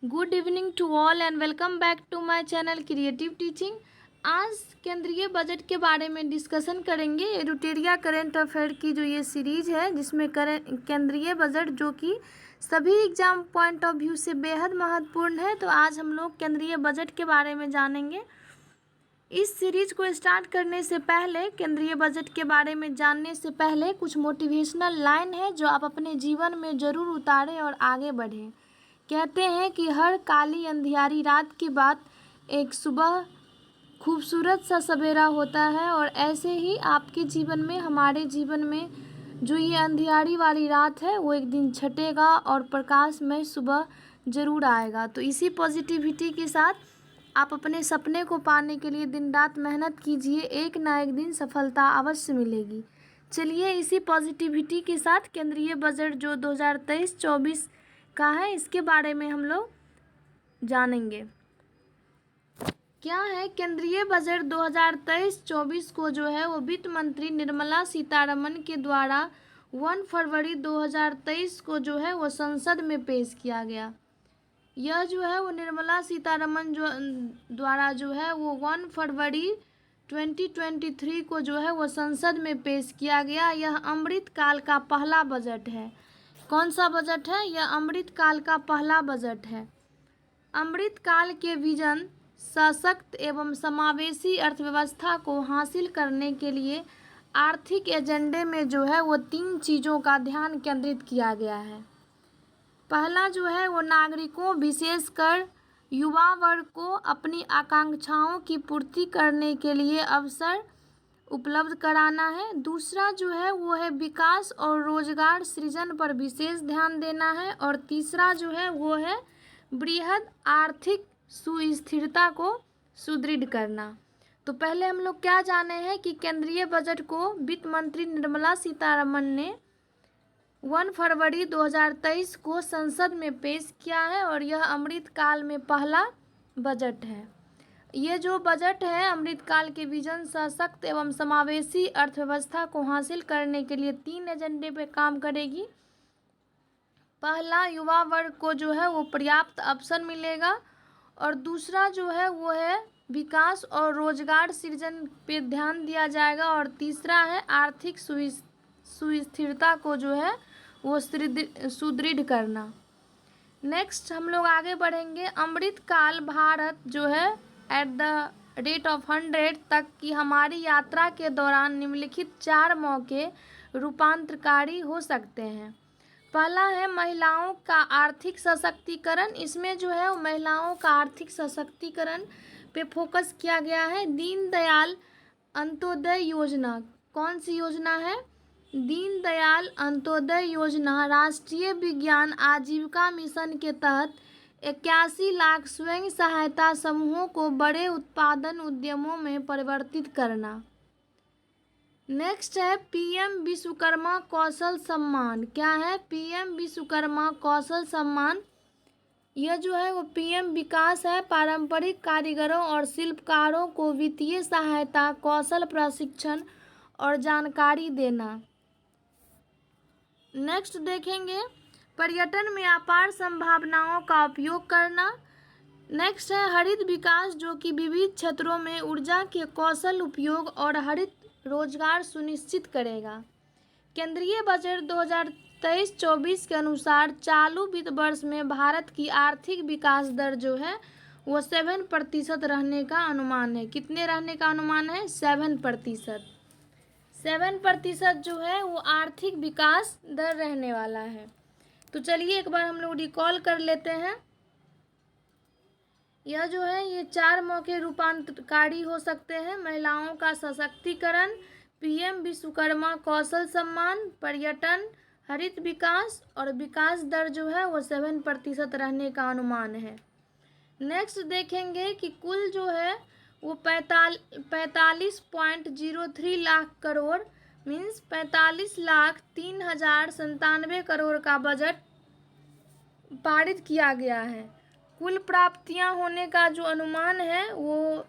Good evening to all and welcome back to my channel creative teaching. आज केंद्रीय budget के बारे में डिस्कशन करेंगे। एडुटेरिया करेंट अफेयर की जो ये सीरीज है जिसमें केंद्रीय बजट जो कि सभी एग्जाम पॉइंट ऑफ व्यू से बेहद महत्वपूर्ण है, तो आज हम लोग केंद्रीय बजट के बारे में जानेंगे। इस सीरीज को स्टार्ट करने से पहले, केंद्रीय बजट के बारे में जानने से पहले कुछ मोटिवेशनल लाइन है जो आप अपने जीवन में ज़रूर उतारें और आगे बढ़ें। कहते हैं कि हर काली अंधियारी रात के बाद एक सुबह खूबसूरत सा सवेरा होता है, और ऐसे ही आपके जीवन में, हमारे जीवन में जो ये अंधियारी वाली रात है वो एक दिन छटेगा और प्रकाशमय सुबह ज़रूर आएगा। तो इसी पॉजिटिविटी के साथ आप अपने सपने को पाने के लिए दिन रात मेहनत कीजिए, एक ना एक दिन सफलता अवश्य मिलेगी। चलिए इसी पॉजिटिविटी के साथ केंद्रीय बजट जो 2023-24 का है इसके बारे में हम लोग जानेंगे। क्या है केंद्रीय बजट 2023-24 को जो है वो वित्त मंत्री निर्मला सीतारमण के द्वारा 1 फरवरी 2023 को जो है वो संसद में पेश किया गया। यह जो है वो निर्मला सीतारमण जो द्वारा जो है वो 1 फरवरी 2023 को जो है वो संसद में पेश किया गया। यह अमृत काल का पहला बजट है। कौन सा बजट है? यह अमृत काल का पहला बजट है। अमृत काल के विजन सशक्त एवं समावेशी अर्थव्यवस्था को हासिल करने के लिए आर्थिक एजेंडे में जो है वो 3 चीज़ों का ध्यान केंद्रित किया गया है। पहला जो है वो नागरिकों, विशेषकर युवा वर्ग को अपनी आकांक्षाओं की पूर्ति करने के लिए अवसर उपलब्ध कराना है। दूसरा जो है वो है विकास और रोजगार सृजन पर विशेष ध्यान देना है। और तीसरा जो है वो है बृहद आर्थिक सुस्थिरता को सुदृढ़ करना। तो पहले हम लोग क्या जाने हैं कि केंद्रीय बजट को वित्त मंत्री निर्मला सीतारमण ने 1 फरवरी 2023 को संसद में पेश किया है, और यह अमृत काल में पहला बजट है। ये जो बजट है अमृत काल के विजन सशक्त एवं समावेशी अर्थव्यवस्था को हासिल करने के लिए 3 एजेंडे पे काम करेगी। पहला, युवा वर्ग को जो है वो पर्याप्त अवसर मिलेगा, और दूसरा जो है वो है विकास और रोजगार सृजन पे ध्यान दिया जाएगा, और तीसरा है आर्थिक सुस्थिरता को जो है वो सुदृढ़ करना। नेक्स्ट हम लोग आगे बढ़ेंगे। अमृत काल भारत जो है एट द रेट ऑफ 100 तक की हमारी यात्रा के दौरान निम्नलिखित 4 मौके रूपांतरकारी हो सकते हैं। पहला है महिलाओं का आर्थिक सशक्तिकरण। इसमें जो है वो महिलाओं का आर्थिक सशक्तिकरण पे फोकस किया गया है। दीनदयाल अंत्योदय योजना, कौन सी योजना है? दीनदयाल अंत्योदय योजना राष्ट्रीय विज्ञान आजीविका मिशन के तहत 81 लाख स्वयं सहायता समूहों को बड़े उत्पादन उद्यमों में परिवर्तित करना। नेक्स्ट है पीएम विश्वकर्मा कौशल सम्मान। क्या है? पीएम विश्वकर्मा कौशल सम्मान। यह जो है वो पीएम विकास है, पारंपरिक कारीगरों और शिल्पकारों को वित्तीय सहायता, कौशल प्रशिक्षण और जानकारी देना। नेक्स्ट देखेंगे पर्यटन में अपार संभावनाओं का उपयोग करना। नेक्स्ट है हरित विकास, जो कि विविध क्षेत्रों में ऊर्जा के कौशल उपयोग और हरित रोजगार सुनिश्चित करेगा। केंद्रीय बजट 2023-24 के अनुसार चालू वित्त वर्ष में भारत की आर्थिक विकास दर जो है वो 7% रहने का अनुमान है। कितने रहने का अनुमान है? 7%। 7% जो है वो आर्थिक विकास दर रहने वाला है। तो चलिए एक बार हम लोग रिकॉल कर लेते हैं। यह जो है ये 4 मौके रूपांतरकारी हो सकते हैं। महिलाओं का सशक्तिकरण, पीएम विश्वकर्मा कौशल सम्मान, पर्यटन, हरित विकास, और विकास दर जो है वो 7% रहने का अनुमान है। नेक्स्ट देखेंगे कि कुल जो है वो 45.03 लाख करोड़ मीन्स 45,03,097 करोड़ का बजट पारित किया गया है। कुल प्राप्तियां होने का जो अनुमान है वो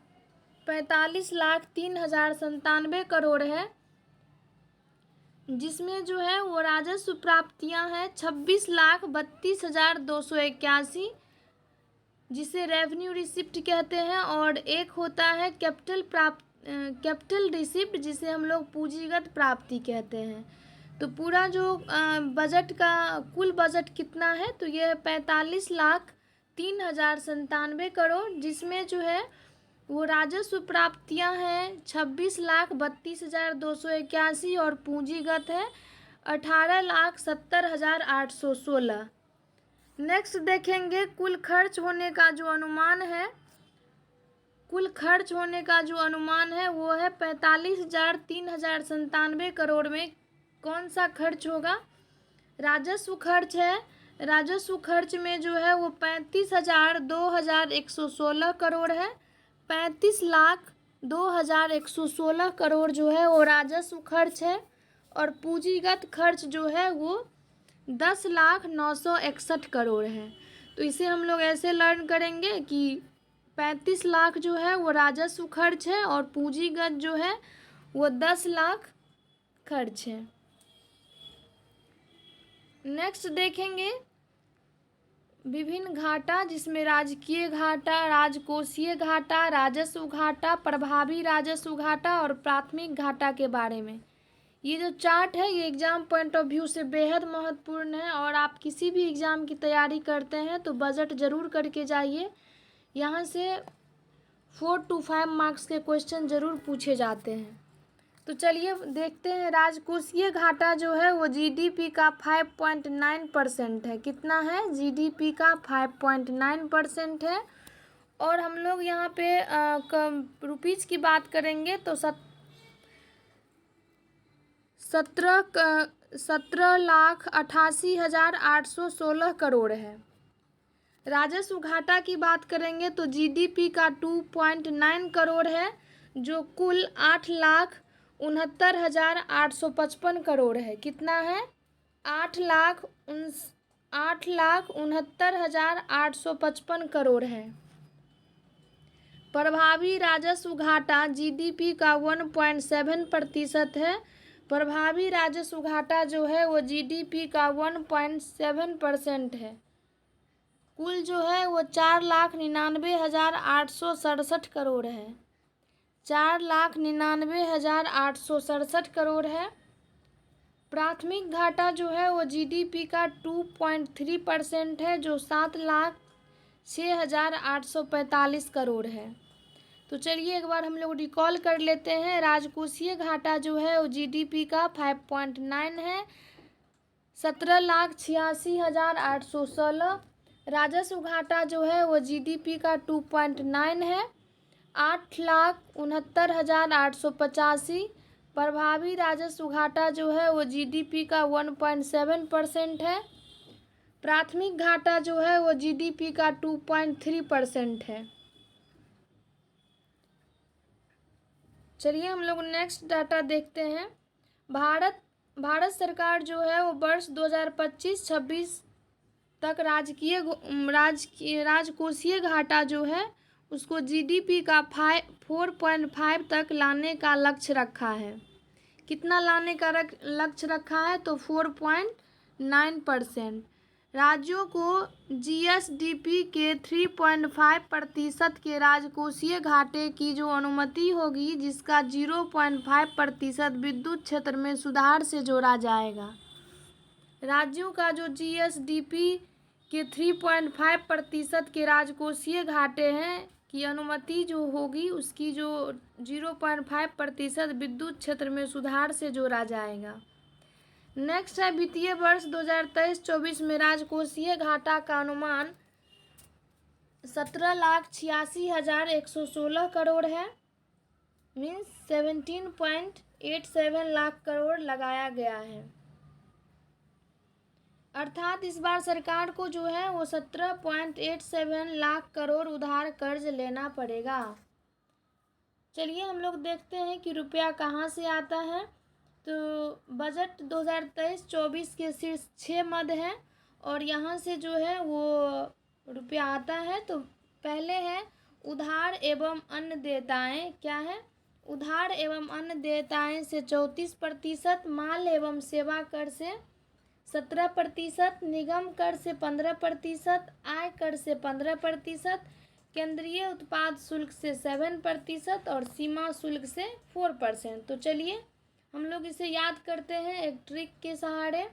45,03,097 करोड़ है, जिसमें जो है वो राजस्व प्राप्तियां हैं 26,32,281, जिसे रेवेन्यू रिसिप्ट कहते हैं, और एक होता है कैपिटल रिसिप्ट, जिसे हम लोग पूंजीगत प्राप्ति कहते हैं। तो पूरा जो बजट का कुल बजट कितना है, तो ये 45,03,097 करोड़, जिसमें जो है वो राजस्व प्राप्तियां हैं 26,32,281 और पूंजीगत है 18,70,816। नेक्स्ट देखेंगे कुल खर्च होने का जो अनुमान है, वो है 45,03,097 करोड़ में कौन सा खर्च होगा। राजस्व खर्च है। राजस्व खर्च में जो है वो 35,02,116 करोड़ है। 35,02,116 करोड़ जो है वो राजस्व खर्च है। और पूंजीगत खर्च जो है वो 10,09,61 करोड़ है। तो इसे हम लोग ऐसे लर्न करेंगे कि 35 लाख जो है वो राजस्व खर्च है और पूंजीगत जो है वो 10 लाख खर्च है। नेक्स्ट देखेंगे विभिन्न घाटा, जिसमें राजकीय घाटा, राजकोषीय घाटा, राजस्व घाटा, प्रभावी राजस्व घाटा और प्राथमिक घाटा के बारे में। ये जो चार्ट है ये एग्ज़ाम पॉइंट ऑफ व्यू से बेहद महत्वपूर्ण है, और आप किसी भी एग्ज़ाम की तैयारी करते हैं तो बजट ज़रूर करके जाइए। यहाँ से 4 to 5 मार्क्स के क्वेश्चन ज़रूर पूछे जाते हैं। तो चलिए देखते हैं। राजकोषीय घाटा जो है वो जीडीपी का 5.9% है। कितना है? जीडीपी का 5.9% है। और हम लोग यहाँ पे रुपीज़ की बात करेंगे तो 17,88,816 करोड़ है। राजस्व घाटा की बात करेंगे तो जीडीपी का 2.9 करोड़ है, जो कुल 8,69,855 करोड़ है। कितना है? 8,69,855 करोड़ है। प्रभावी राजस्व घाटा जीडीपी का 1.7% है। प्रभावी राजस्व घाटा जो है वो जीडीपी का 1.7% है। कुल जो है वो 4,99,867 करोड़ है। 4,99,867 करोड़ है। प्राथमिक घाटा जो है वो जीडीपी का 2.3% है, जो 7,06,845 करोड़ है। तो चलिए एक बार हम लोग रिकॉल कर लेते हैं। राजकोषीय घाटा जो है वो जीडीपी का 5.9 है, 17,86,816। राजस्व घाटा जो है वो जीडीपी का 2.9 है, 8,69,885। प्रभावी राजस्व घाटा जो है वो जीडीपी का 1.7% है। प्राथमिक घाटा जो है वो जीडीपी का 2.3% है। चलिए हम लोग नेक्स्ट डाटा देखते हैं। भारत सरकार जो है वो वर्ष 2025-26 तक राजकोषीय घाटा जो है उसको जीडीपी का 4.5 तक लाने का लक्ष्य रखा है। कितना लाने का लक्ष्य रखा है? तो 4.9%। राज्यों को जीएसडीपी के 3.5% के राजकोषीय घाटे की जो अनुमति होगी, जिसका 0.5% विद्युत क्षेत्र में सुधार से जोड़ा जाएगा। राज्यों का जो जीएसडीपी के 3.5% के राजकोषीय घाटे हैं की अनुमति जो होगी, उसकी जो 0.5% विद्युत क्षेत्र में सुधार से जोड़ा जाएगा। नेक्स्ट है वित्तीय वर्ष 2023-24 में राजकोषीय घाटा का अनुमान 17,86,116 करोड़ है, मीन्स 17.87 लाख करोड़ लगाया गया है। अर्थात इस बार सरकार को जो है वो 17.87 लाख करोड़ उधार कर्ज लेना पड़ेगा। चलिए हम लोग देखते हैं कि रुपया कहाँ से आता है। तो बजट 2023-24 के शीर्ष 6 मद हैं, और यहाँ से जो है वो रुपया आता है। तो पहले है उधार एवं अन्य देयताएँ। क्या है? उधार एवं अन्य देयताएँ से 34%, माल एवं सेवा कर से 17%, निगम कर से 15%, आय कर से 15%, केंद्रीय उत्पाद शुल्क से 7% और सीमा शुल्क से 4%। तो चलिए हम लोग इसे याद करते हैं एक ट्रिक के सहारे।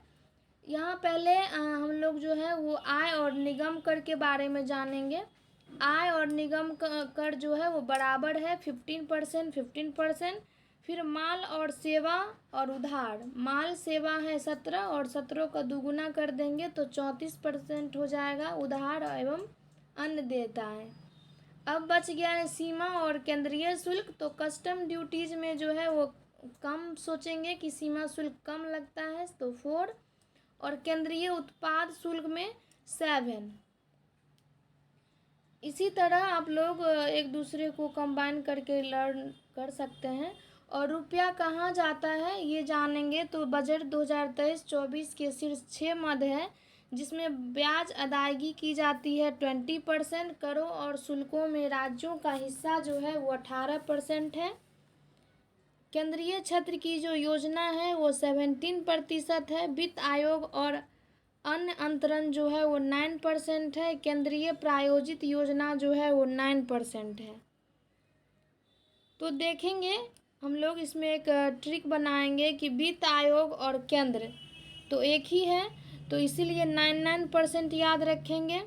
यहाँ पहले हम लोग जो है वो आय और निगम कर के बारे में जानेंगे। आय और निगम कर जो है वो बराबर है 15%। फिर माल और सेवा और उधार, माल सेवा है 17 और 17 का दुगुना कर देंगे तो 34% हो जाएगा। उधार एवं अन्य देता है। अब बच गया है सीमा और केंद्रीय शुल्क। तो कस्टम ड्यूटीज में जो है वो कम सोचेंगे कि सीमा शुल्क कम लगता है तो 4 और केंद्रीय उत्पाद शुल्क में 7। इसी तरह आप लोग एक दूसरे को कंबाइन करके लर्न कर सकते हैं। और रुपया कहाँ जाता है ये जानेंगे तो बजट 2023-24 के शीर्ष 6 मद है जिसमें ब्याज अदायगी की जाती है 20%। करों और शुल्कों में राज्यों का हिस्सा जो है वो 18% है। केंद्रीय क्षेत्र की जो योजना है वो 17% है। वित्त आयोग और अन्य अंतरण जो है वो 9% है। केंद्रीय प्रायोजित योजना जो है वो 9% है। तो देखेंगे हम लोग इसमें एक ट्रिक बनाएंगे कि वित्त आयोग और केंद्र तो एक ही है तो इसीलिए 9% याद रखेंगे।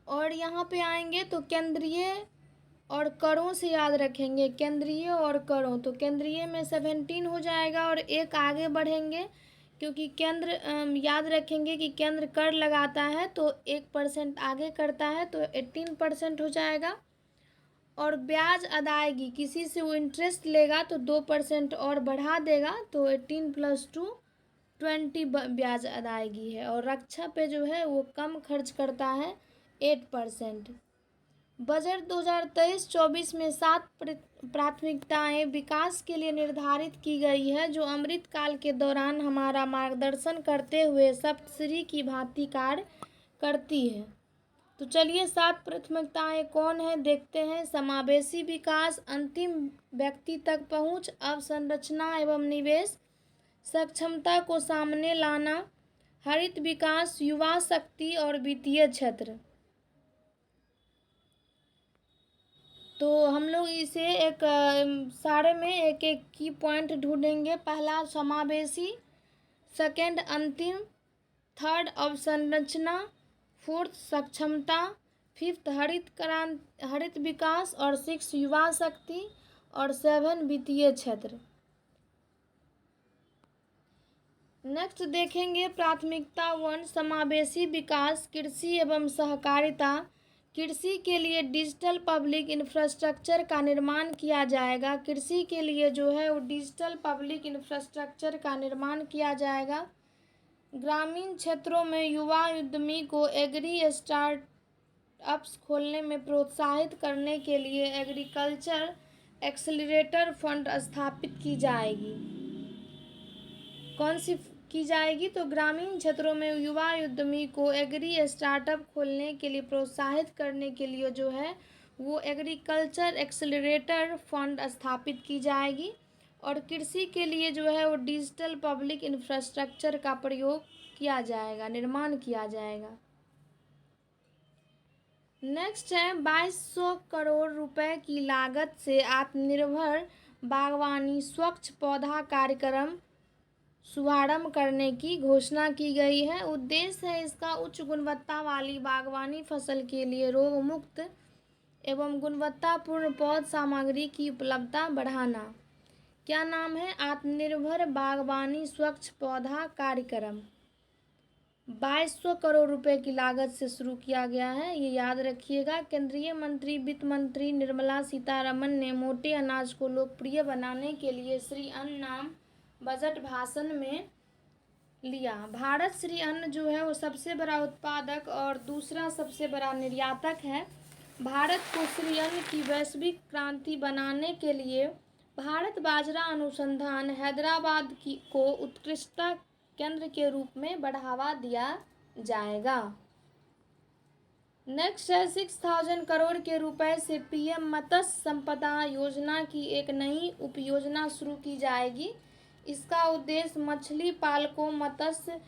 और यहाँ पे आएंगे तो केंद्रीय और करों से याद रखेंगे। केंद्रीय और करों तो केंद्रीय में 17 हो जाएगा और एक आगे बढ़ेंगे क्योंकि केंद्र याद रखेंगे कि केंद्र कर लगाता है तो 1% आगे करता है तो 18% हो जाएगा। और ब्याज अदायगी किसी से वो इंटरेस्ट लेगा तो 2% और बढ़ा देगा तो 18 + 2 20 ब्याज अदायगी है। और रक्षा पे जो है वो कम खर्च करता है 8%। बजट 2023-24 में 7 प्राथमिकताएं विकास के लिए निर्धारित की गई है जो अमृत काल के दौरान हमारा मार्गदर्शन करते हुए सप्तश्री की भांति कार्य करती है। तो चलिए 7 प्राथमिकताएं कौन है देखते हैं। समावेशी विकास, अंतिम व्यक्ति तक पहुंच, अवसंरचना एवं निवेश, सक्षमता को सामने लाना, हरित विकास, युवा शक्ति और वित्तीय क्षेत्र। तो हम लोग इसे एक सारे में एक एक की पॉइंट ढूंढेंगे। पहला समावेशी, सेकंड अंतिम, थर्ड अवसंरचना, फोर्थ सक्षमता, फिफ्थ हरित विकास और 6 युवा शक्ति और 7 वित्तीय क्षेत्र। नेक्स्ट देखेंगे प्राथमिकता 1 समावेशी विकास, कृषि एवं सहकारिता। कृषि के लिए डिजिटल पब्लिक इंफ्रास्ट्रक्चर का निर्माण किया जाएगा। कृषि के लिए जो है वो डिजिटल पब्लिक इंफ्रास्ट्रक्चर का निर्माण किया जाएगा। ग्रामीण क्षेत्रों में युवा उद्यमी को एग्री स्टार्टअप्स खोलने में प्रोत्साहित करने के लिए एग्रीकल्चर एक्सेलरेटर फंड स्थापित की जाएगी। कौन सी की जाएगी तो ग्रामीण क्षेत्रों में युवा उद्यमी को एग्री स्टार्टअप खोलने के लिए प्रोत्साहित करने के लिए जो है वो एग्रीकल्चर एक्सेलरेटर फंड स्थापित की जाएगी। और कृषि के लिए जो है वो डिजिटल पब्लिक इंफ्रास्ट्रक्चर का प्रयोग किया जाएगा, निर्माण किया जाएगा। नेक्स्ट है 2200 करोड़ रुपए की लागत से आत्मनिर्भर बागवानी स्वच्छ पौधा कार्यक्रम शुभारंभ करने की घोषणा की गई है। उद्देश्य है इसका उच्च गुणवत्ता वाली बागवानी फसल के लिए रोग मुक्त एवं गुणवत्तापूर्ण पौध सामग्री की उपलब्धता बढ़ाना। क्या नाम है? आत्मनिर्भर बागवानी स्वच्छ पौधा कार्यक्रम। 2200 करोड़ रुपए की लागत से शुरू किया गया है, ये याद रखिएगा। केंद्रीय मंत्री वित्त मंत्री निर्मला सीतारमण ने मोटे अनाज को लोकप्रिय बनाने के लिए श्री अन्न नाम बजट भाषण में लिया। भारत श्री अन्न जो है वो सबसे बड़ा उत्पादक और दूसरा सबसे बड़ा निर्यातक है। भारत को श्री अन्न की वैश्विक क्रांति बनाने के लिए भारत बाजरा अनुसंधान हैदराबाद को उत्कृष्टता केंद्र के रूप में बढ़ावा दिया जाएगा। नेक्स्ट है 6000 करोड़ के रुपए से पीएम मत्स्य संपदा योजना की एक नई उपयोजना शुरू की जाएगी। इसका उद्देश्य मछली पालकों, मत्स्य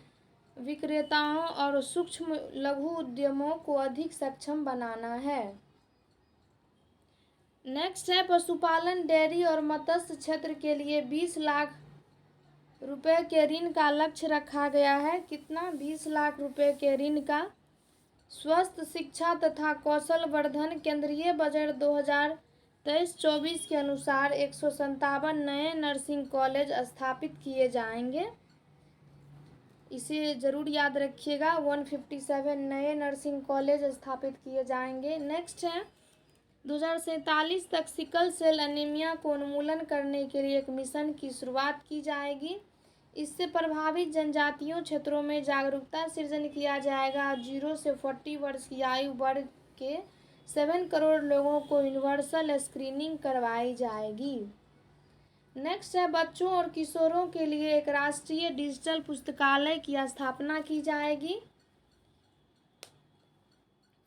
विक्रेताओं और सूक्ष्म लघु उद्यमों को अधिक सक्षम बनाना है। नेक्स्ट है पशुपालन, डेयरी और मत्स्य क्षेत्र के लिए 20 लाख रुपए के ऋण का लक्ष्य रखा गया है। कितना? 20 लाख रुपए के ऋण का। स्वास्थ्य, शिक्षा तथा कौशल वर्धन, केंद्रीय बजट 2023-24 के अनुसार 157 नए नर्सिंग कॉलेज स्थापित किए जाएंगे। इसे ज़रूर याद रखिएगा, 157 नए नर्सिंग कॉलेज स्थापित किए जाएंगे। नेक्स्ट है 2047 तक सिकल सेल एनीमिया को उन्मूलन करने के लिए एक मिशन की शुरुआत की जाएगी। इससे प्रभावित जनजातियों क्षेत्रों में जागरूकता सृजन किया जाएगा। 0 से 40 वर्ष की आयु वर्ग के 7 करोड़ लोगों को यूनिवर्सल स्क्रीनिंग करवाई जाएगी। नेक्स्ट है बच्चों और किशोरों के लिए एक राष्ट्रीय डिजिटल पुस्तकालय की स्थापना की जाएगी।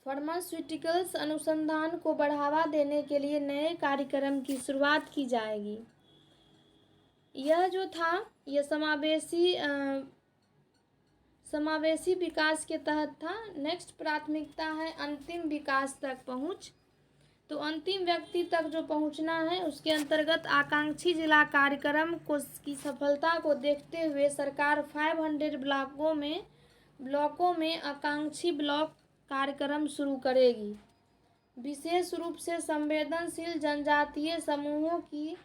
फार्मास्यूटिकल्स अनुसंधान को बढ़ावा देने के लिए नए कार्यक्रम की शुरुआत की जाएगी। यह जो था यह समावेशी विकास के तहत था। नेक्स्ट प्राथमिकता है अंतिम विकास तक पहुँच। तो अंतिम व्यक्ति तक जो पहुंचना है उसके अंतर्गत आकांक्षी जिला कार्यक्रम की सफलता को देखते हुए सरकार 500 ब्लॉकों में आकांक्षी ब्लॉक कार्यक्रम शुरू करेगी। विशेष रूप से संवेदनशील जनजातीय समूहों की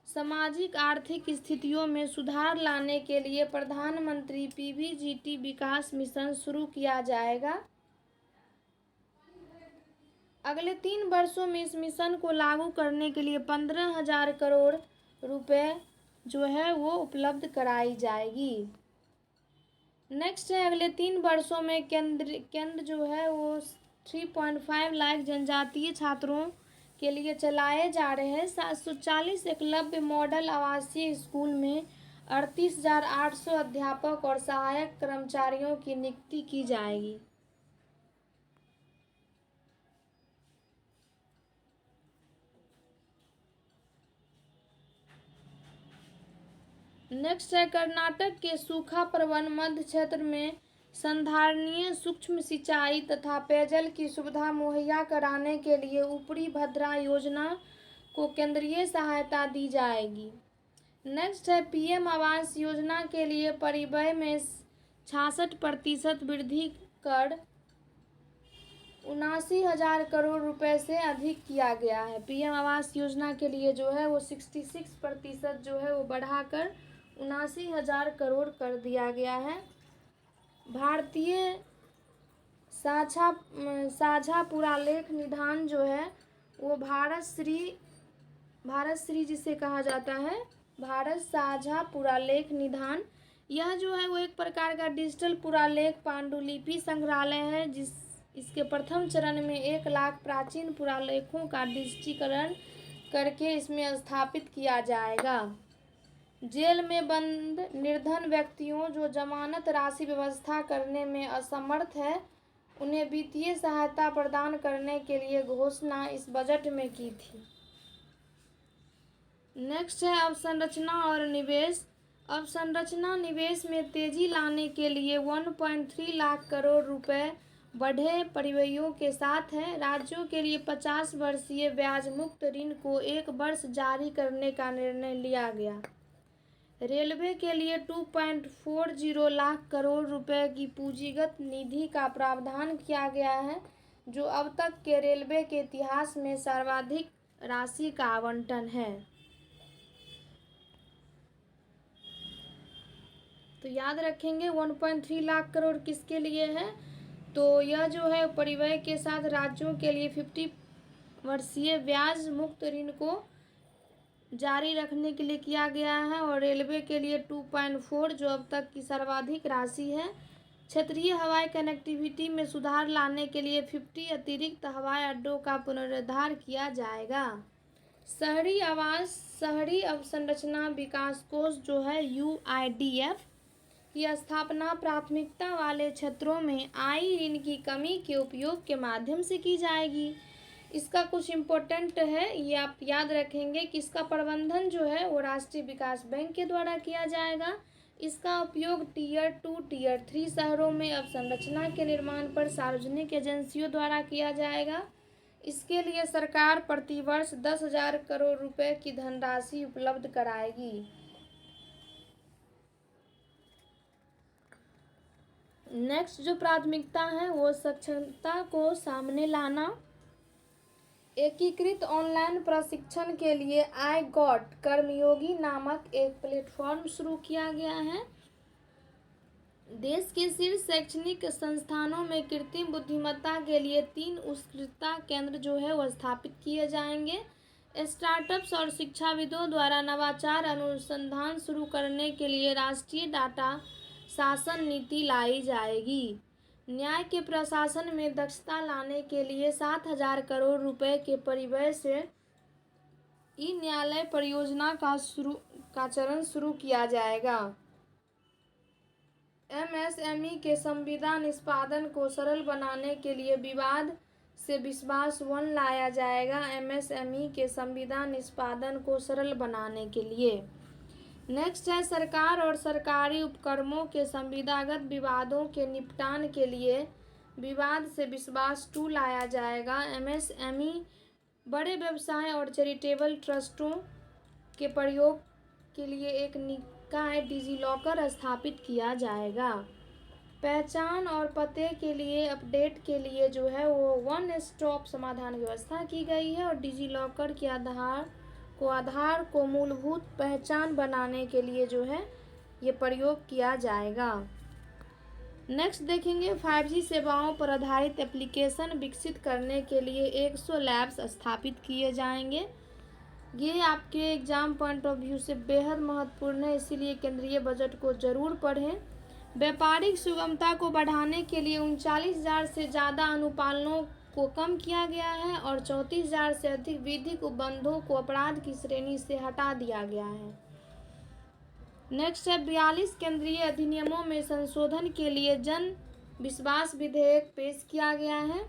सामाजिक आर्थिक स्थितियों में सुधार लाने के लिए प्रधानमंत्री पीबीजीटी विकास मिशन शुरू किया जाएगा। अगले 3 वर्षों में इस मिशन को लागू करने के लिए 15,000 करोड़ रुपए जो है वो उपलब्ध कराई जाएगी। नेक्स्ट है अगले 3 वर्षों में केंद्र जो है वो 3.5 लाख जनजातीय छात्रों के लिए चलाए जा रहे हैं 740 एकलव्य मॉडल आवासीय स्कूल में 38,800 अध्यापक और सहायक कर्मचारियों की नियुक्ति की जाएगी। नेक्स्ट है कर्नाटक के सूखा प्रबंधन मध्य क्षेत्र में संधारणीय सूक्ष्म सिंचाई तथा पेयजल की सुविधा मुहैया कराने के लिए ऊपरी भद्रा योजना को केंद्रीय सहायता दी जाएगी। नेक्स्ट है पीएम आवास योजना के लिए परिव्यय में 66% वृद्धि कर 79,000 करोड़ रुपए से अधिक किया गया है। पीएम आवास योजना के लिए जो है वो 66% जो है वो बढ़ाकर 79,000 करोड़ कर दिया गया है। भारतीय साझा पुरालेख निधान जो है वो भारत श्री जिसे कहा जाता है, भारत साझा पुरालेख निधान, यह जो है वो एक प्रकार का डिजिटल पुरालेख पांडुलिपि संग्रहालय है। इसके प्रथम चरण में 1 लाख प्राचीन पुरालेखों का डिजिटीकरण करके इसमें स्थापित किया जाएगा। जेल में बंद निर्धन व्यक्तियों जो जमानत राशि व्यवस्था करने में असमर्थ है उन्हें वित्तीय सहायता प्रदान करने के लिए घोषणा इस बजट में की थी। नेक्स्ट है अवसंरचना और निवेश। अवसंरचना निवेश में तेजी लाने के लिए 1.3 लाख करोड़ रुपए बढ़े परिव्ययों के साथ है। राज्यों के लिए 50 वर्षीय ब्याज मुक्त ऋण को 1 वर्ष जारी करने का निर्णय लिया गया। रेलवे के लिए 2.40 लाख करोड़ रुपए की पूंजीगत निधि का प्रावधान किया गया है, जो अब तक के रेलवे के इतिहास में सर्वाधिक राशि का आवंटन है। तो याद रखेंगे 1.3 लाख करोड़ किसके लिए है, तो यह जो है परिव्यय के साथ राज्यों के लिए 50 वर्षीय ब्याज मुक्त ऋण को जारी रखने के लिए किया गया है, और रेलवे के लिए 2.4 जो अब तक की सर्वाधिक राशि है। क्षेत्रीय हवाई कनेक्टिविटी में सुधार लाने के लिए 50 अतिरिक्त हवाई अड्डों का पुनरुद्धार किया जाएगा। शहरी आवास शहरी अवसंरचना विकास कोष जो है UIDF की स्थापना प्राथमिकता वाले क्षेत्रों में आई ऋण की कमी के उपयोग के माध्यम से की जाएगी। इसका कुछ इम्पोर्टेंट है, ये आप याद रखेंगे कि इसका प्रबंधन जो है वो राष्ट्रीय विकास बैंक के द्वारा किया जाएगा। इसका उपयोग टियर 2, टियर 3 शहरों में अवसंरचना के निर्माण पर सार्वजनिक एजेंसियों द्वारा किया जाएगा। इसके लिए सरकार प्रतिवर्ष 10,000 करोड़ रुपए की धनराशि उपलब्ध कराएगी। नेक्स्ट जो प्राथमिकता है वो साक्षरता को सामने लाना। एकीकृत ऑनलाइन प्रशिक्षण के लिए आई गॉट कर्मयोगी नामक एक प्लेटफॉर्म शुरू किया गया है। देश के शीर्ष शैक्षणिक संस्थानों में कृत्रिम बुद्धिमत्ता के लिए 3 उत्कृष्टता केंद्र जो है वो स्थापित किए जाएंगे। स्टार्टअप्स और शिक्षाविदों द्वारा नवाचार अनुसंधान शुरू करने के लिए राष्ट्रीय डाटा शासन नीति लाई जाएगी। न्याय के प्रशासन में दक्षता लाने के लिए 7,000 करोड़ रुपए के परिव्यय से ई न्यायालय परियोजना का चरण शुरू किया जाएगा। एमएसएमई के संविदा निष्पादन को सरल बनाने के लिए विवाद से विश्वास वन लाया जाएगा। एमएसएमई के संविदा निष्पादन को सरल बनाने के लिए। नेक्स्ट है सरकार और सरकारी उपक्रमों के संविदागत विवादों के निपटान के लिए विवाद से विश्वास 2 लाया जाएगा। एमएसएमई बड़े व्यवसाय और चैरिटेबल ट्रस्टों के प्रयोग के लिए एक निकाय डिजिलॉकर स्थापित किया जाएगा। पहचान और पते के लिए अपडेट के लिए जो है वो वन स्टॉप समाधान व्यवस्था की गई है और डिजिलॉकर के आधार को मूलभूत पहचान बनाने के लिए जो है ये प्रयोग किया जाएगा। नेक्स्ट देखेंगे 5G सेवाओं पर आधारित एप्लीकेशन विकसित करने के लिए 100 लैब्स स्थापित किए जाएंगे। ये आपके एग्जाम पॉइंट ऑफ व्यू से बेहद महत्वपूर्ण है, इसीलिए केंद्रीय बजट को ज़रूर पढ़ें। व्यापारिक सुगमता को बढ़ाने के लिए 39,000 से ज़्यादा अनुपालनों को कम किया गया है और 34,000 से अधिक विधिक उपबंधों को अपराध की श्रेणी से हटा दिया गया है। नेक्स्ट है 42 केंद्रीय अधिनियमों में संशोधन के लिए जन विश्वास विधेयक पेश किया गया है।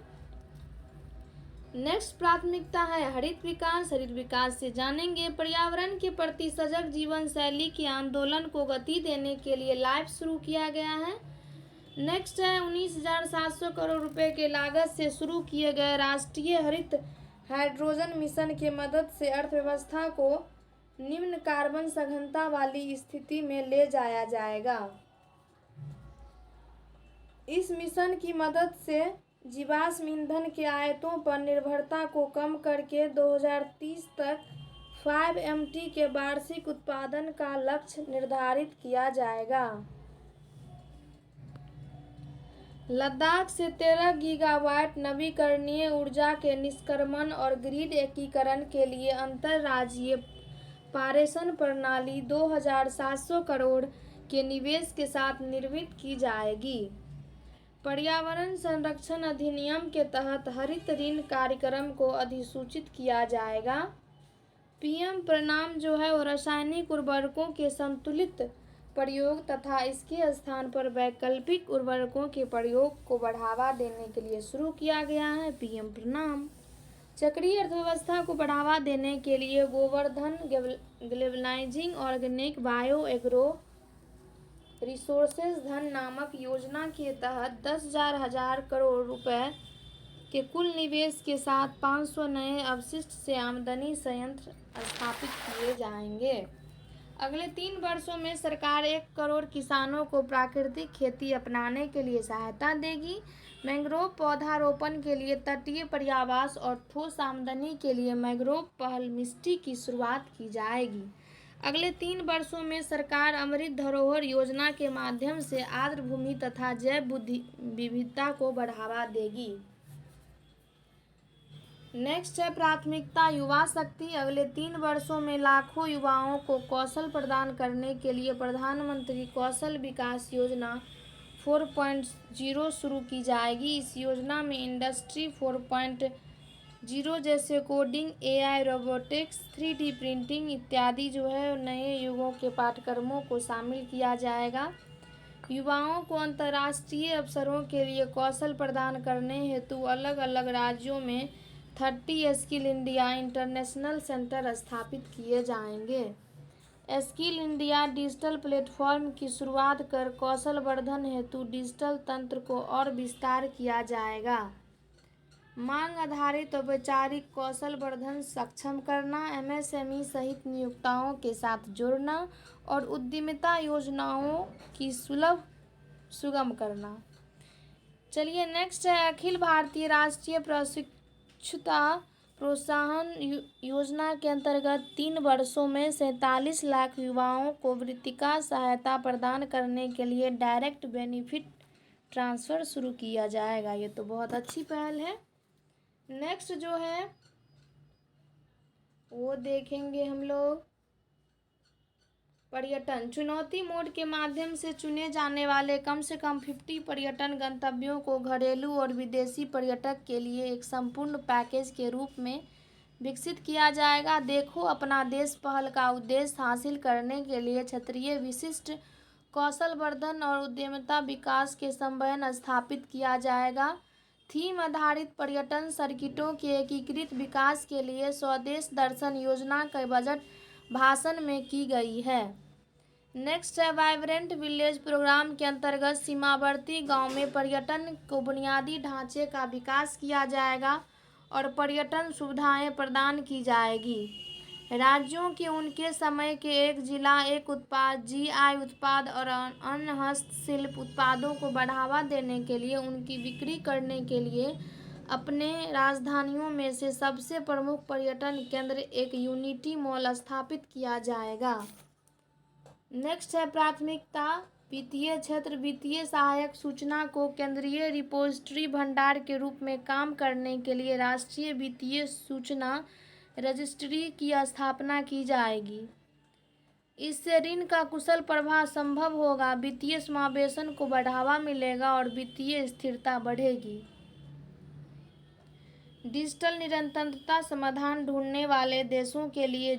नेक्स्ट प्राथमिकता है हरित विकास। हरित विकास से जानेंगे पर्यावरण के प्रति सजग जीवन शैली के आंदोलन को गति देने के लिए लाइव शुरू किया गया है। नेक्स्ट है 19,700 करोड़ रुपए के लागत से शुरू किए गए राष्ट्रीय हरित हाइड्रोजन मिशन की मदद से अर्थव्यवस्था को निम्न कार्बन सघनता वाली स्थिति में ले जाया जाएगा। इस मिशन की मदद से जीवाश्म ईंधन के आयातों पर निर्भरता को कम करके 2030 तक 5 MT के वार्षिक उत्पादन का लक्ष्य निर्धारित किया जाएगा। लद्दाख से 13 गीगावाट नवीकरणीय ऊर्जा के निष्क्रमण और ग्रिड एकीकरण के लिए अंतरराज्यीय पारेषण प्रणाली 2,700 करोड़ के निवेश के साथ निर्मित की जाएगी। पर्यावरण संरक्षण अधिनियम के तहत हरित ऋण कार्यक्रम को अधिसूचित किया जाएगा। पीएम प्रणाम जो है वो रासायनिक उर्वरकों के संतुलित प्रयोग तथा इसके स्थान पर वैकल्पिक उर्वरकों के प्रयोग को बढ़ावा देने के लिए शुरू किया गया है। पीएम प्रणाम चक्रीय अर्थव्यवस्था को बढ़ावा देने के लिए Govardhan globalising organic bio agro resources Dhan नामक योजना के तहत 10,000 करोड़ रुपए के कुल निवेश के साथ 500 नए अवशिष्ट से आमदनी संयंत्र स्थापित किए जाएंगे। अगले 3 वर्षों में सरकार 1 करोड़ किसानों को प्राकृतिक खेती अपनाने के लिए सहायता देगी। मैंग्रोव पौधारोपण के लिए तटीय पर्यावास और ठोस आमदनी के लिए मैंग्रोव पहल मिस्ट्री की शुरुआत की जाएगी। अगले 3 वर्षों में सरकार अमृत धरोहर योजना के माध्यम से आर्द्र भूमि तथा जैव विविधता को बढ़ावा देगी। नेक्स्ट है प्राथमिकता युवा शक्ति। अगले 3 वर्षों में लाखों युवाओं को कौशल प्रदान करने के लिए प्रधानमंत्री कौशल विकास योजना 4.0 शुरू की जाएगी। इस योजना में इंडस्ट्री 4.0 जैसे coding, AI, robotics, 3D printing इत्यादि जो है नए युगों के पाठ्यक्रमों को शामिल किया जाएगा। युवाओं को अंतर्राष्ट्रीय अवसरों के लिए कौशल प्रदान करने हेतु अलग अलग राज्यों में 30 स्किल इंडिया इंटरनेशनल सेंटर स्थापित किए जाएंगे। स्किल इंडिया डिजिटल प्लेटफॉर्म की शुरुआत कर कौशल वर्धन हेतु डिजिटल तंत्र को और विस्तार किया जाएगा। मांग आधारित औपचारिक कौशल वर्धन सक्षम करना, एमएसएमई सहित नियोक्ताओं के साथ जुड़ना और उद्यमिता योजनाओं की सुगम करना। चलिए नेक्स्ट है, अखिल भारतीय राष्ट्रीय प्रशिक्षुता प्रोत्साहन योजना के अंतर्गत 3 वर्षों में 47 लाख युवाओं को वृत्तिका सहायता प्रदान करने के लिए डायरेक्ट बेनिफिट ट्रांसफ़र शुरू किया जाएगा। ये तो बहुत अच्छी पहल है। नेक्स्ट जो है वो देखेंगे हम लोग पर्यटन। चुनौती मोड के माध्यम से चुने जाने वाले कम से कम 50 पर्यटन गंतव्यों को घरेलू और विदेशी पर्यटक के लिए एक संपूर्ण पैकेज के रूप में विकसित किया जाएगा। देखो अपना देश पहल का उद्देश्य हासिल करने के लिए क्षेत्रीय विशिष्ट कौशल वर्धन और उद्यमिता विकास के समन्वय स्थापित किया जाएगा। थीम आधारित पर्यटन सर्किटों के एकीकृत विकास के लिए स्वदेश दर्शन योजना का बजट भाषण में की गई है। नेक्स्ट है, वाइब्रेंट विलेज प्रोग्राम के अंतर्गत सीमावर्ती गांव में पर्यटन को बुनियादी ढांचे का विकास किया जाएगा और पर्यटन सुविधाएं प्रदान की जाएगी। राज्यों के उनके समय के एक जिला एक उत्पाद जीआई उत्पाद और अन्य हस्तशिल्प उत्पादों को बढ़ावा देने के लिए उनकी बिक्री करने के लिए अपने राजधानियों में से सबसे प्रमुख पर्यटन केंद्र एक यूनिटी मॉल स्थापित किया जाएगा। नेक्स्ट है, प्राथमिकता वित्तीय क्षेत्र। वित्तीय सहायक सूचना को केंद्रीय रिपोजिटरी भंडार के रूप में काम करने के लिए राष्ट्रीय वित्तीय सूचना रजिस्ट्री की स्थापना की जाएगी। इससे ऋण का कुशल प्रवाह संभव होगा, वित्तीय समावेशन को बढ़ावा मिलेगा और वित्तीय स्थिरता बढ़ेगी। डिजिटल निरंतरता समाधान ढूंढने वाले देशों के लिए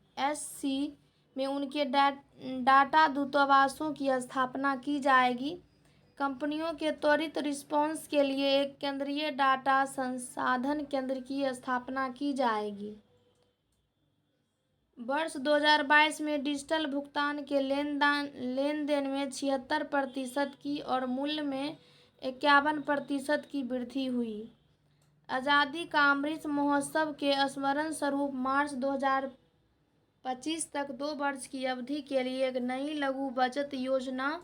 IFSC में उनके डाटा दूतावासों की स्थापना की जाएगी। कंपनियों के त्वरित रिस्पॉन्स के लिए एक केंद्रीय डाटा संसाधन केंद्र की स्थापना की जाएगी। वर्ष 2022 में डिजिटल भुगतान के लेन देन में 76% की और मूल्य में 51% की वृद्धि हुई। आज़ादी का अमृत महोत्सव के स्मरण स्वरूप मार्च 2025 तक 2 वर्ष की अवधि के लिए एक नई लघु बचत योजना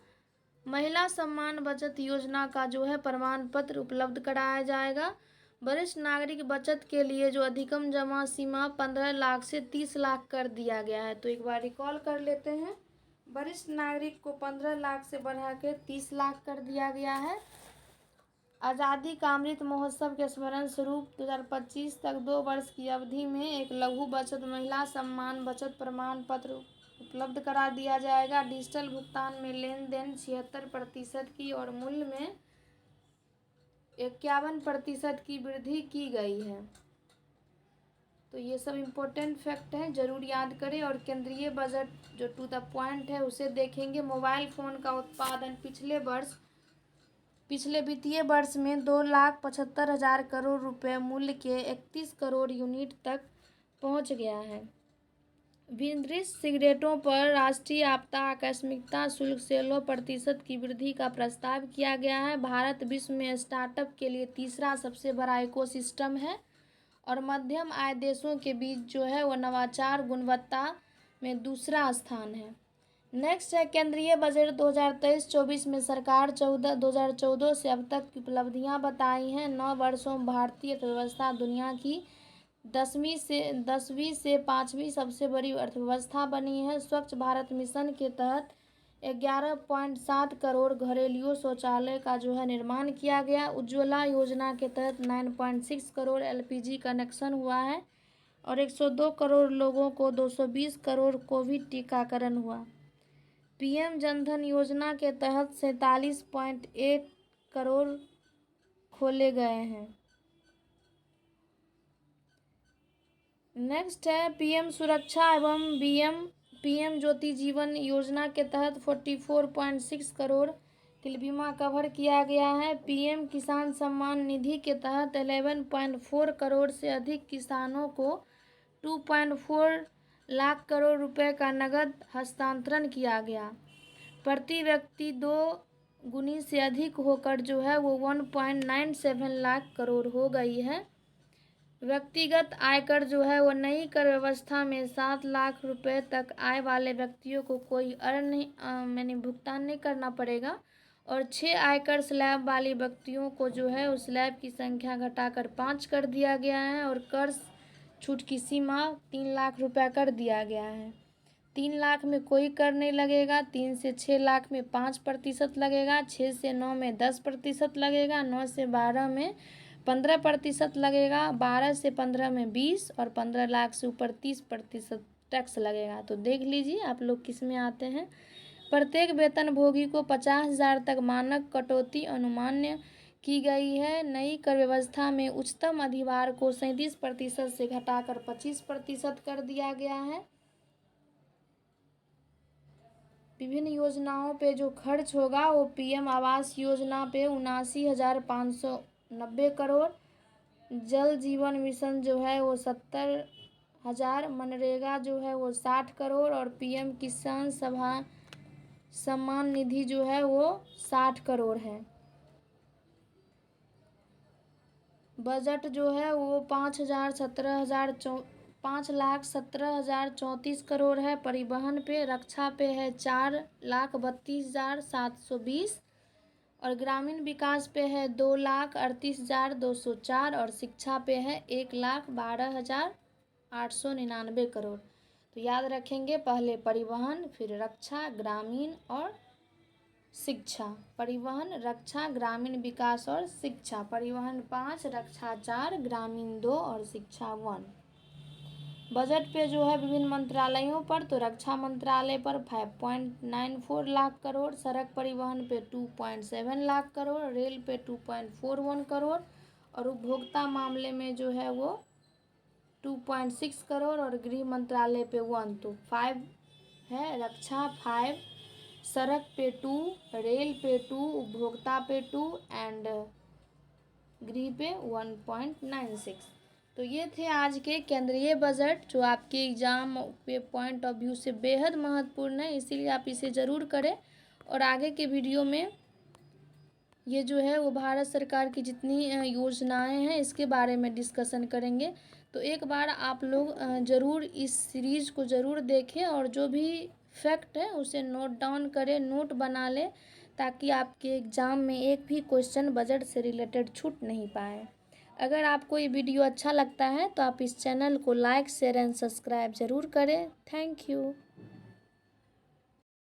महिला सम्मान बचत योजना का जो है प्रमाण पत्र उपलब्ध कराया जाएगा। वरिष्ठ नागरिक बचत के लिए जो अधिकतम जमा सीमा 15 लाख से 30 लाख कर दिया गया है। तो एक बार रिकॉल कर लेते हैं, वरिष्ठ नागरिक को 15 लाख से बढ़ा के 30 लाख कर दिया गया है। आज़ादी का अमृत महोत्सव के स्मरण स्वरूप 2025 तक 2 वर्ष की अवधि में एक लघु बचत महिला सम्मान बचत प्रमाण पत्र उपलब्ध करा दिया जाएगा। डिजिटल भुगतान में लेन देन 76% की और मूल्य में 51% की वृद्धि की गई है। तो ये सब इम्पोर्टेंट फैक्ट हैं, जरूर याद करें। और केंद्रीय बजट जो टू द पॉइंट है उसे देखेंगे। मोबाइल फ़ोन का उत्पादन पिछले वित्तीय वर्ष में 2,75,000 करोड़ रुपए मूल्य के 31 करोड़ यूनिट तक पहुंच गया है। विनिर्दिष्ट सिगरेटों पर राष्ट्रीय आपदा आकस्मिकता शुल्क 16% की वृद्धि का प्रस्ताव किया गया है। भारत विश्व में स्टार्टअप के लिए तीसरा सबसे बड़ा इकोसिस्टम है और मध्यम आय देशों के बीच जो है वो नवाचार गुणवत्ता में दूसरा स्थान है। नेक्स्ट है, केंद्रीय बजट 2023-24 में सरकार 2014 से अब तक की उपलब्धियां बताई हैं। 9 वर्षों में भारतीय अर्थव्यवस्था दुनिया की 10वीं से 5वीं सबसे बड़ी अर्थव्यवस्था बनी है। स्वच्छ भारत मिशन के तहत 11.7 करोड़ घरेलू शौचालय का जो है निर्माण किया गया। उज्ज्वला योजना के तहत 9.6 करोड़ LPG कनेक्शन हुआ है और 102 करोड़ लोगों को 220 करोड़ कोविड टीकाकरण हुआ। PM जनधन योजना के तहत 47.1 करोड़ खोले गए हैं। नेक्स्ट है, PM सुरक्षा एवं PM ज्योति जीवन योजना के तहत 44.6 करोड़ तिल बीमा कवर किया गया है। पीएम किसान सम्मान निधि के तहत 11.4 करोड़ से अधिक किसानों को 2.4 लाख करोड़ रुपए का नगद हस्तांतरण किया गया। प्रति व्यक्ति 2 गुनी से अधिक होकर जो है वो 1.97 लाख करोड़ हो गई है। व्यक्तिगत आयकर जो है वो नई कर व्यवस्था में 7 लाख रुपए तक आय वाले व्यक्तियों को कोई मैंने भुगतान नहीं करना पड़ेगा, और 6 आयकर स्लैब वाले व्यक्तियों को जो है उस स्लैब की संख्या घटाकर 5 कर दिया गया है, और कर छूट की सीमा 3 लाख रुपया कर दिया गया है। 3 लाख में कोई कर नहीं लगेगा, 3 से 6 लाख में 5% लगेगा, 6 से 9 में 10% लगेगा, 9 से 12 में 15% लगेगा, 12 से 15 में 20, और 15 लाख से ऊपर 30% टैक्स लगेगा। तो देख लीजिए आप लोग किस में आते हैं। प्रत्येक वेतनभोगी को 50,000 तक मानक कटौती अनुमान्य की गई है। नई कर व्यवस्था में उच्चतम अधिभार को 37% से घटाकर 25% कर दिया गया है। विभिन्न योजनाओं पे जो खर्च होगा वो पीएम आवास योजना पे 79,590 करोड़, जल जीवन मिशन जो है वो 70,000, मनरेगा जो है वो 60 करोड़, और पीएम किसान सम्मान निधि जो है वो 60 करोड़ है। बजट जो है वो 5,17,34 करोड़ है। परिवहन पे, रक्षा पे है 4,32,720, और ग्रामीण विकास पे है 2,38,204, और शिक्षा पे है 1,12,899 करोड़। तो याद रखेंगे, पहले परिवहन, फिर रक्षा, ग्रामीण और शिक्षा। परिवहन, रक्षा, ग्रामीण विकास और शिक्षा। परिवहन 5, रक्षा 4, ग्रामीण 2 और शिक्षा 1। बजट पे जो है विभिन्न मंत्रालयों पर, तो रक्षा मंत्रालय पर 5.94 लाख करोड़, सड़क परिवहन पे 2.7 लाख करोड़, रेल पे 2.41 करोड़, और उपभोक्ता मामले में जो है वो 2.6 करोड़, और गृह मंत्रालय पे 1, तो 5 है। रक्षा 5, सड़क पे 2, रेल पे 2, उपभोक्ता पे 2 एंड गृह पे 1.96। तो ये थे आज के केंद्रीय बजट, जो आपके एग्ज़ाम पे पॉइंट ऑफ व्यू से बेहद महत्वपूर्ण है, इसीलिए आप इसे ज़रूर करें। और आगे के वीडियो में ये जो है वो भारत सरकार की जितनी योजनाएं हैं इसके बारे में डिस्कशन करेंगे। तो एक बार आप लोग ज़रूर इस सीरीज़ को ज़रूर देखें, और जो भी फैक्ट है उसे नोट डाउन करें, नोट बना लें, ताकि आपके एग्ज़ाम में एक भी क्वेश्चन बजट से रिलेटेड छूट नहीं पाए। अगर आपको ये वीडियो अच्छा लगता है तो आप इस चैनल को लाइक, शेयर एंड सब्सक्राइब ज़रूर करें। Thank you.